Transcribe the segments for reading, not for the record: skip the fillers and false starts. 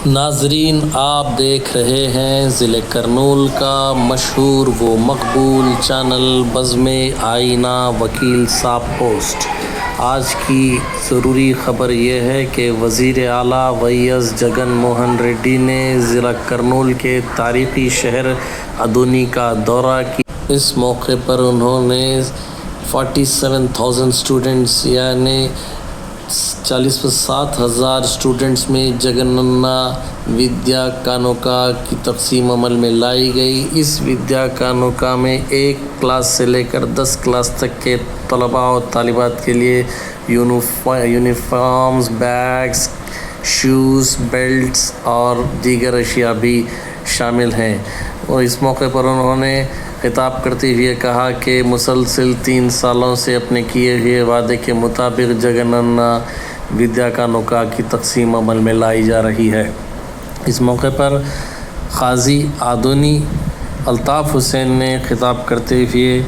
नाजरीन, आप देख रहे हैं ज़िले करनूल का मशहूर व मकबूल चैनल बज़्म आईना वकील साहब पोस्ट। आज की ज़रूरी ख़बर यह है कि वज़ीर आला वाईएस जगन मोहन रेड्डी ने ज़िला करनूल के तारीख़ी शहर अदोनी का दौरा किया। इस मौके पर उन्होंने 47,000 स्टूडेंट्स यानी 47,000 स्टूडेंट्स में जगनन्ना विद्या कानोका की तकसीम अमल में लाई गई। इस विद्या कानोका में 1 क्लास से लेकर 10 क्लास तक के तलबा और तालिबात के लिए यूनिफॉर्म्स, बैग्स, शूज़, बेल्ट्स और दीगर अशिया भी शामिल हैं। और इस मौके पर उन्होंने खिताब करते हुए कहा कि मुसलसल 3 सालों से अपने किए हुए वादे के मुताबिक जगनन्ना विद्या कानोका की तकसीम अमल में लाई जा रही है। इस मौके पर क़ाज़ी आदोनी अल्ताफ़ हुसैन ने खिताब करते हुए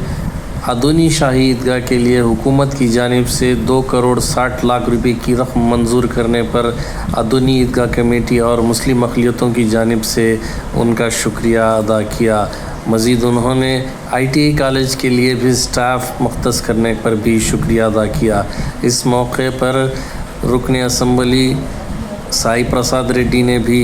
अदोनी शाही ईदगाह के लिए हुकूमत की जानिब से 2 करोड़ 60 लाख रुपए की रकम मंजूर करने पर अदोनी ईदगाह कमेटी और मुस्लिम अक़लियतों की जानिब से उनका शुक्रिया अदा किया। मज़ीद उन्होंने ITI कॉलेज के लिए भी स्टाफ मुख्तस करने पर भी शुक्रिया अदा किया। इस मौके पर रुकन असम्बली साई प्रसाद रेड्डी ने भी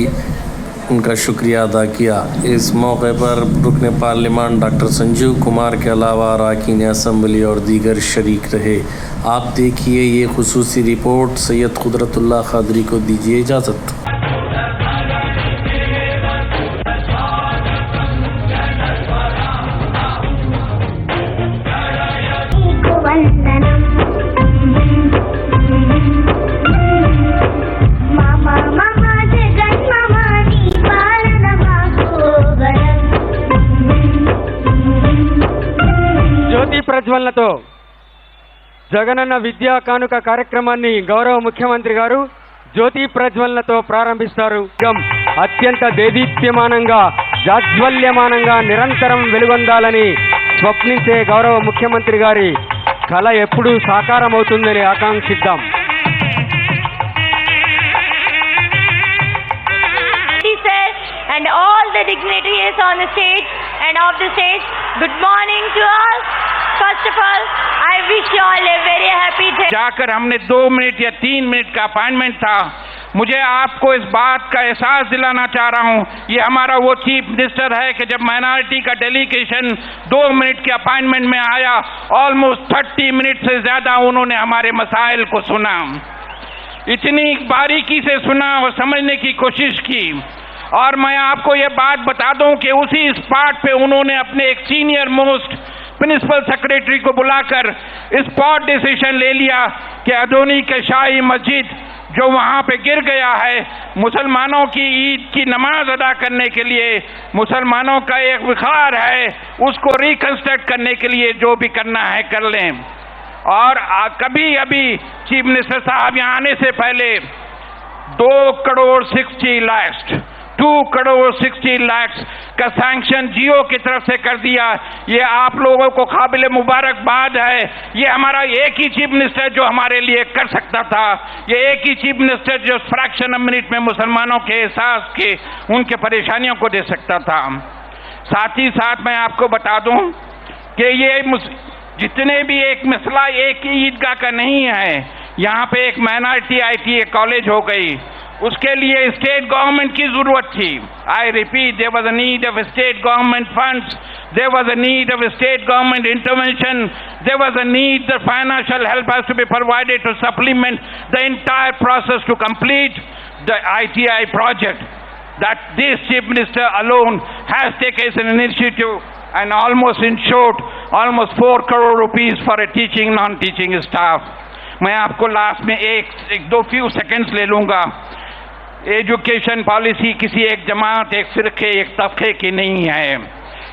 उनका शुक्रिया अदा किया। इस मौके पर रुकन पार्लियामान डॉक्टर संजीव कुमार के अलावा अरकान असम्बली और दीगर शरीक रहे। आप देखिए ये खुसूसी रिपोर्ट। सैयद कुदरतुल्लाह क़ादरी को दीजिए इजाज़त। ప్రజ్వలనతో జగనన్న విద్యా కానుక కార్యక్రమాన్ని గౌరవ ముఖ్యమంత్రి గారు జ్యోతి ప్రజ్వలనతో ప్రారంభిస్తారు. అత్యంత దేదీప్యమానంగా జాజ్వల్యమానంగా నిరంతరం వెలుగొందాలని స్వప్నించే గౌరవ ముఖ్యమంత్రి గారి కళ ఎప్పుడూ సాకారం అవుతుందని ఆకాంక్షిద్దాం. And all the dignitaries on the stage and off the stage, good morning to all. First of all, I wish you all a very happy day. जाकर हमने 2 मिनट या 3 मिनट का अपॉइंटमेंट था। मुझे आपको इस बात का एहसास दिलाना चाह रहा हूँ, ये हमारा वो चीफ मिनिस्टर है कि जब माइनॉरिटी का डेलीगेशन 2 मिनट के अपॉइंटमेंट में आया, ऑलमोस्ट 30 मिनट से ज़्यादा उन्होंने हमारे मसाइल को सुना, इतनी बारीकी से सुना और समझने की कोशिश की। और मैं आपको ये बात बता दूं कि उसी स्पॉट पे उन्होंने अपने एक सीनियर मोस्ट प्रिंसिपल सेक्रेटरी को बुलाकर स्पॉट डिसीजन ले लिया कि अदोनी के शाही मस्जिद जो वहाँ पे गिर गया है, मुसलमानों की ईद की नमाज अदा करने के लिए मुसलमानों का एक विखार है, उसको रिकंस्ट्रक्ट करने के लिए जो भी करना है कर लें। और कभी अभी चीफ मिनिस्टर साहब यहाँ आने से पहले 2 करोड़ 60 लाख 2 करोड़ 60 लाख का सैंक्शन जियो की तरफ से कर दिया। ये आप लोगों को काबिल मुबारकबाद है। ये हमारा एक ही चीफ मिनिस्टर जो हमारे लिए कर सकता था, ये एक ही चीफ मिनिस्टर जो फ्रैक्शन ऑफ मिनट में मुसलमानों के एहसास के उनके परेशानियों को दे सकता था। साथ ही साथ मैं आपको बता दूं कि ये जितने भी एक मसला एक ही ईदगाह का नहीं है, यहाँ पे एक माइनॉरिटी ITI कॉलेज हो गई, उसके लिए स्टेट गवर्नमेंट की जरूरत थी। I repeat, there was a need of state government funds, there was a need of state government intervention, there was a need the financial help has to be provided to supplement the entire process to complete the ITI project that this chief minister alone has taken an initiative and almost ensured almost 4 crore rupees for a teaching non-teaching staff. मैं आपको last में एक दो few seconds ले लूंगा। Education policy किसी एक जमात, एक फिरके, एक तबके की नहीं है,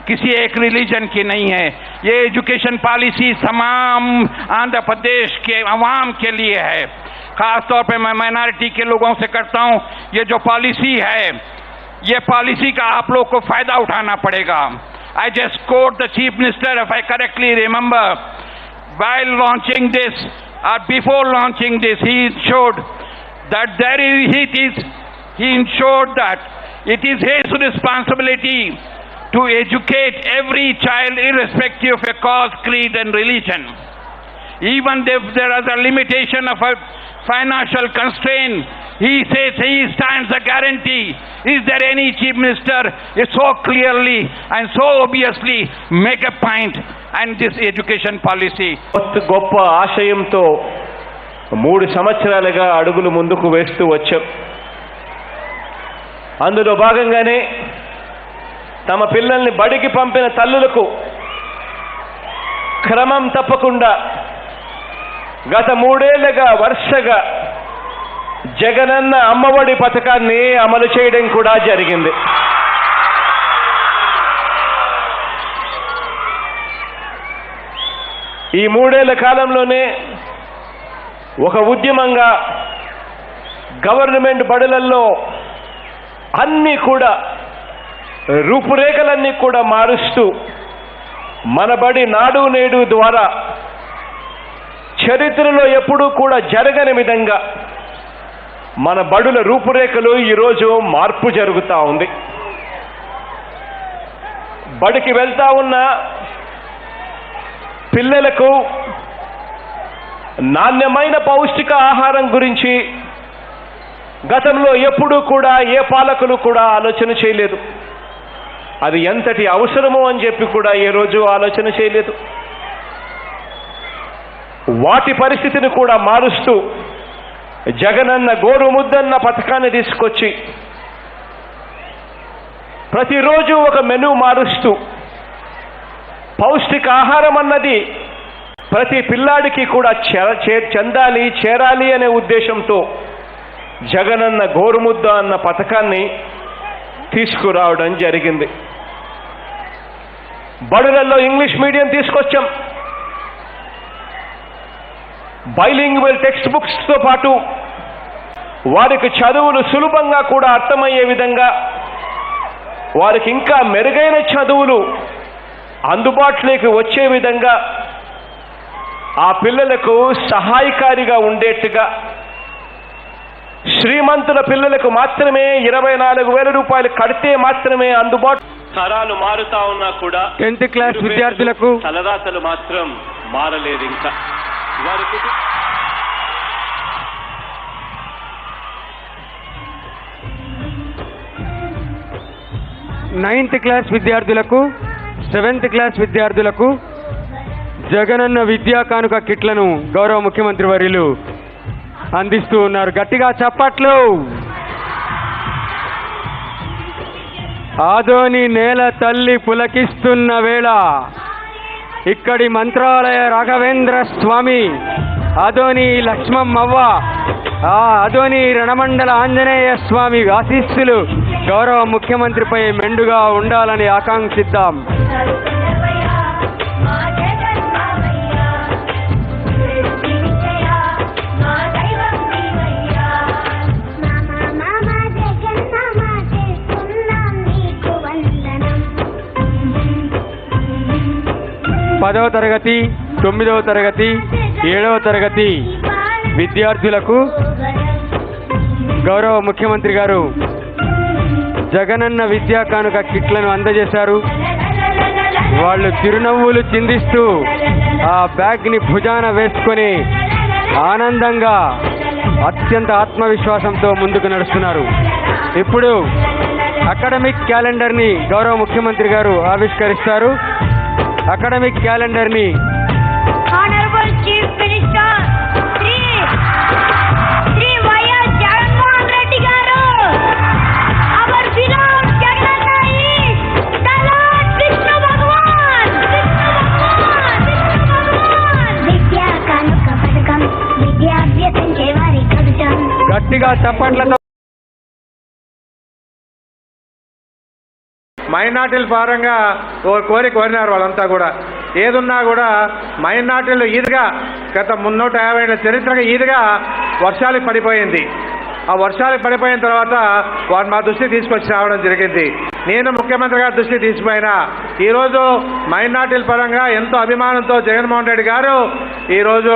किसी एक रिलीजन की नहीं है। ये एजुकेशन पॉलिसी तमाम आंध्र प्रदेश के अवाम के लिए है। खास तौर पे मैं माइनॉरिटी के लोगों से करता हूँ, ये जो पॉलिसी है, ये पॉलिसी का आप लोग को फायदा उठाना पड़ेगा। I just quote the chief minister, if I correctly remember, while launching this or before launching this, he showed that it is he ensured that it is his responsibility to educate every child irrespective of a caste, creed and religion. Even if there is a limitation of a financial constraint, he says he stands a guarantee. Is there any chief minister so clearly and so obviously make a point and this education policy? గొప్ప ఆశయంతో 3 సంవత్సరాలుగా అడుగులు ముందుకు వేస్తూ వచ్చాం. అందులో భాగంగానే తమ పిల్లల్ని బడికి పంపిన తల్లులకు క్రమం తప్పకుండా గత 3 ఏళ్లుగా వరుసగా జగనన్న అమ్మఒడి పథకాన్ని అమలు చేయడం కూడా జరిగింది. ఈ 3 ఏళ్ల కాలంలోనే ఒక ఉద్యమంగా గవర్నమెంట్ బడులలో అన్నీ కూడా రూపురేఖలన్నీ కూడా మారుస్తూ మన బడి నాడు నేడు ద్వారా చరిత్రలో ఎప్పుడూ కూడా జరగని విధంగా మన బడుల రూపురేఖలు ఈరోజు మార్పు జరుగుతూ ఉంది. బడికి వెళ్తా ఉన్న పిల్లలకు నాణ్యమైన పౌష్టిక ఆహారం గురించి గతంలో ఎప్పుడూ కూడా ఏ పాలకులు కూడా ఆలోచన చేయలేదు. అది ఎంతటి అవసరమో అని చెప్పి కూడా ఏ రోజు ఆలోచన చేయలేదు. వాటి పరిస్థితిని కూడా మారుస్తూ జగనన్న గోరుముద్దన్న పథకాన్ని తీసుకొచ్చి ప్రతిరోజు ఒక మెనూ మారుస్తూ పౌష్టిక ఆహారం అన్నది ప్రతి పిల్లాడికి కూడా చెందాలి, చేరాలి అనే ఉద్దేశంతో జగనన్న గోరుముద్ద అన్న పథకాన్ని తీసుకురావడం జరిగింది. బడులలో ఇంగ్లీష్ మీడియం తీసుకొచ్చాం. బైలింగ్వల్ టెక్స్ట్ బుక్స్తో పాటు వారికి చదువులు సులభంగా కూడా అర్థమయ్యే విధంగా వారికి ఇంకా మెరుగైన చదువులు అందుబాటులోకి వచ్చే విధంగా ఆ పిల్లలకు సహాయకారిగా ఉండేట్టుగా శ్రీమంతుల పిల్లలకు మాత్రమే 24,000 రూపాయలు కడితే మాత్రమే అందుబాటు. తరాలు మారుతా ఉన్నా కూడా 10th క్లాస్ విద్యార్థులకు తలరాతలు మాత్రం మారలేదు. ఇంకా వారికి 9th క్లాస్ విద్యార్థులకు 7th క్లాస్ విద్యార్థులకు జగనన్న విద్యా కానుక కిట్లను గౌరవ ముఖ్యమంత్రి వర్యులు అందిస్తూ ఉన్నారు. గట్టిగా చప్పట్లు. ఆదోని నేల తల్లి పులకిస్తున్న వేళ ఇక్కడి మంత్రాలయ రాఘవేంద్ర స్వామి, ఆదోని లక్ష్మమ్మవ్వ, ఆదోని రణమండల ఆంజనేయ స్వామి ఆశీస్సులు గౌరవ ముఖ్యమంత్రిపై మెండుగా ఉండాలని ఆకాంక్షిద్దాం. పదవ తరగతి, 9వ తరగతి, 7వ తరగతి విద్యార్థులకు గౌరవ ముఖ్యమంత్రి గారు జగనన్న విద్యా కానుక కిట్లను అందజేశారు. వాళ్ళు చిరునవ్వులు చిందిస్తూ ఆ బ్యాగ్ని భుజాన వేసుకొని ఆనందంగా అత్యంత ఆత్మవిశ్వాసంతో ముందుకు నడుస్తున్నారు. ఇప్పుడు అకాడమిక్ క్యాలెండర్ని గౌరవ ముఖ్యమంత్రి గారు ఆవిష్కరిస్తారు. అకాడమిక్ క్యాలెండర్ని Honorable Chief Minister Shri Y.S. Jagannath Reddy garu, our beloved Jagannath is the Lord Vishnu Bhagwan. Vidya Kanuka Padakam, Vidyabhyasinche vari kavitam. గట్టిగా చప్పట్లతో మైనార్టీల పరంగా కోరినారు. వాళ్ళంతా కూడా ఏదున్నా కూడా మైనార్టీలు ఈదుగా గత 350 ఏళ్ల చరిత్రగా ఈదుగా వర్షాలు పడిపోయింది. ఆ వర్షాలు పడిపోయిన తర్వాత వారు మా దృష్టికి తీసుకొచ్చి రావడం జరిగింది. నేను ముఖ్యమంత్రి గారి దృష్టి తీసిపోయినా ఈరోజు మైనార్టీల పరంగా ఎంతో అభిమానంతో జగన్మోహన్ రెడ్డి గారు ఈరోజు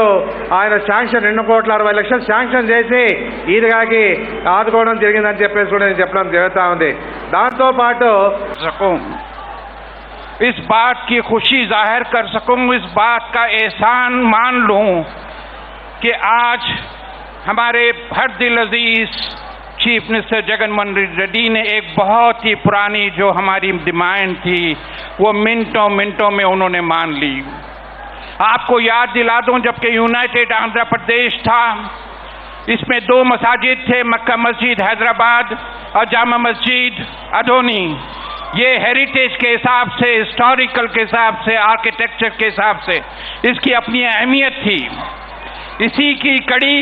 ఆయన శాంక్షన్ 2,60,00,000 శాంక్షన్ చేసి ఈద్గాకి ఆదుకోవడం జరిగిందని చెప్పేసి కూడా నేను చెప్పడం జరుగుతూ ఉంది. దాంతోపాటు इस बात की खुशी जाहिर कर सकूं, इस बात का एहसान मान लूं कि आज हमारे हर दिल अजीज चीफ मिनिस्टर जगनमोहन रेड्डी ने एक बहुत ही पुरानी जो हमारी डिमांड थी वो मिनटों में उन्होंने मान ली. आपको याद दिला दूं, जबकि यूनाइटेड आंध्र प्रदेश था, इसमें 2 मसाजिद थे, मक्का मस्जिद हैदराबाद और जामा मस्जिद अधोनी. ये हेरिटेज के हिसाब से, हिस्टोरिकल के हिसाब से, आर्किटेक्चर के हिसाब से इसकी अपनी अहमियत थी. इसी की कड़ी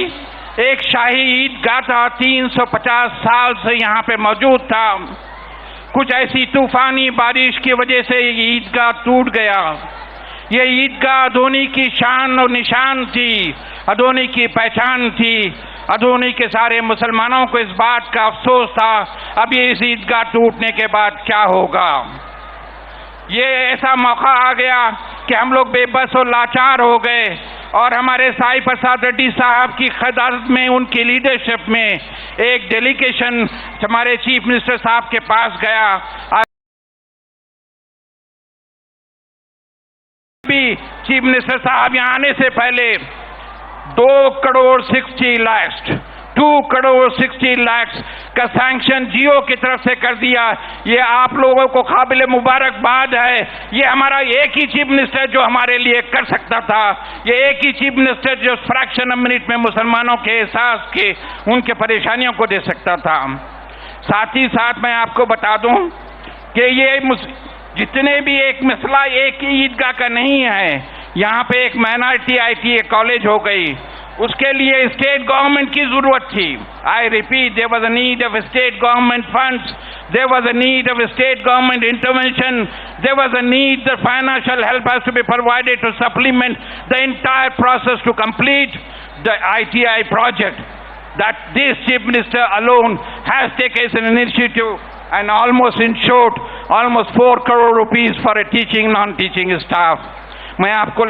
एक शाही ईदगाह था, 350 साल से यहाँ पे मौजूद था. कुछ ऐसी तूफानी बारिश की वजह से ये ईदगाह टूट गया. ये ईदगाह अधोनी की शान और निशान थी, अधोनी की पहचान थी. अधोनी के सारे मुसलमानों को इस बात का अफसोस था अब ये इस ईदगाह टूटने के बाद क्या होगा. ये ऐसा मौका आ गया कि हम लोग बेबस और लाचार हो गए और हमारे साई प्रसाद रेड्डी साहब की क़यादत में, उनकी लीडरशिप में एक डेलीगेशन हमारे चीफ मिनिस्टर साहब के पास गया. भी चीफ मिनिस्टर साहब यहाँ आने से पहले 2,60,00,000 का सैंक्शन जियो की तरफ से कर दिया. ये आप लोगों को काबिल मुबारकबाद है. ये हमारा एक ही चीफ मिनिस्टर जो हमारे लिए कर सकता था. ये एक ही चीफ मिनिस्टर जो फ्रैक्शन ऑफ मिनट में मुसलमानों के एहसास के, उनके परेशानियों को दे सकता था. साथ ही साथ मैं आपको बता दूं कि ये जितने भी एक मसला एक ही ईदगाह का नहीं है. यहाँ पे एक माइनॉरिटी ITA कॉलेज हो गई, उसके लिए स्टेट गवर्नमेंट की जरूरत थी. I repeat, there was a need of state government funds, there was a need of state government intervention, there was a need the financial help has to be provided to supplement the entire process to complete the ITI project that this chief minister alone has taken as an initiative and almost ensured almost 4 crore rupees for a teaching non-teaching staff. मैं आपको